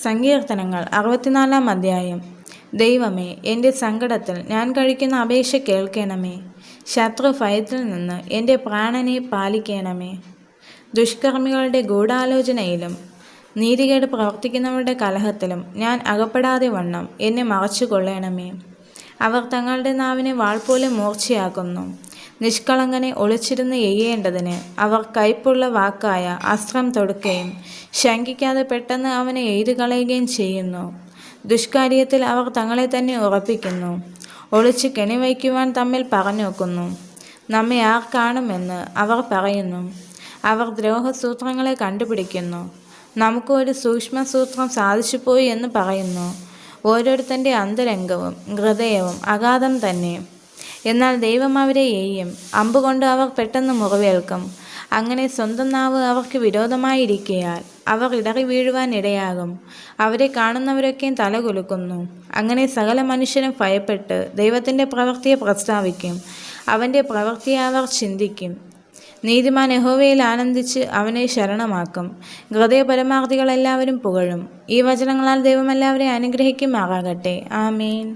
സങ്കീർത്തനങ്ങൾ 64 അധ്യായം. ദൈവമേ, എൻ്റെ സങ്കടത്തിൽ ഞാൻ കഴിക്കുന്ന അപേക്ഷ കേൾക്കണമേ. ശത്രു ഭയത്തിൽ നിന്ന് എൻ്റെ പ്രാണനെ പാലിക്കണമേ. ദുഷ്കർമ്മികളുടെ ഗൂഢാലോചനയിലും നീതികേട് പ്രവർത്തിക്കുന്നവരുടെ കലഹത്തിലും ഞാൻ അകപ്പെടാതെ വണ്ണം എന്നെ മറച്ചുകൊള്ളണമേ. അവർ തങ്ങളുടെ നാവിനെ വാൾ പോലെ മൂർച്ചയാക്കുന്നു. നിഷ്കളങ്കനെ ഒളിച്ചിരുന്ന് എയ്യേണ്ടതിന് അവർ കയ്പുള്ള വാക്കായ അസ്ത്രം തൊടുക്കുകയും ശങ്കിക്കാതെ പെട്ടെന്ന് അവനെ എയ്തു കളയുകയും ചെയ്യുന്നു. ദുഷ്കാര്യത്തിൽ അവർ തങ്ങളെ തന്നെ ഉറപ്പിക്കുന്നു. ഒളിച്ച് കെണിവയ്ക്കുവാൻ തമ്മിൽ പറഞ്ഞുവെക്കുന്നു. നമ്മെ ആർ കാണുമെന്ന് അവർ പറയുന്നു. അവർ ദ്രോഹസൂത്രങ്ങളെ കണ്ടുപിടിക്കുന്നു. നമുക്ക് ഒരു സൂക്ഷ്മസൂത്രം സാധിച്ചുപോയി എന്ന് പറയുന്നു. ഓരോരുത്തൻ്റെ അന്തരംഗവും ഹൃദയവും അഗാധം തന്നെ. എന്നാൽ ദൈവം അവരെ എയ്യും. അമ്പുകൊണ്ട് അവർ പെട്ടെന്ന് മുറിവേൽക്കും. അങ്ങനെ സ്വന്തം നാവ് അവർക്ക് വിരോധമായിരിക്കയാൽ അവർ ഇടറി വീഴുവാൻ ഇടയാകും. അവരെ കാണുന്നവരൊക്കെയും തലകുലുക്കുന്നു. അങ്ങനെ സകല മനുഷ്യരും ഭയപ്പെട്ട് ദൈവത്തിൻ്റെ പ്രവൃത്തിയെ പ്രസ്താവിക്കും. അവൻ്റെ പ്രവൃത്തിയെ അവർ ചിന്തിക്കും. നീതിമാൻ യഹോവയിൽ ആനന്ദിച്ച് അവനെ ശരണമാക്കും. ഹൃദയപരമാർത്ഥികൾ എല്ലാവരും പുകഴും. ഈ വചനങ്ങളാൽ ദൈവം എല്ലാവരെയും അനുഗ്രഹിക്കുമാറാകട്ടെ. ആമേൻ.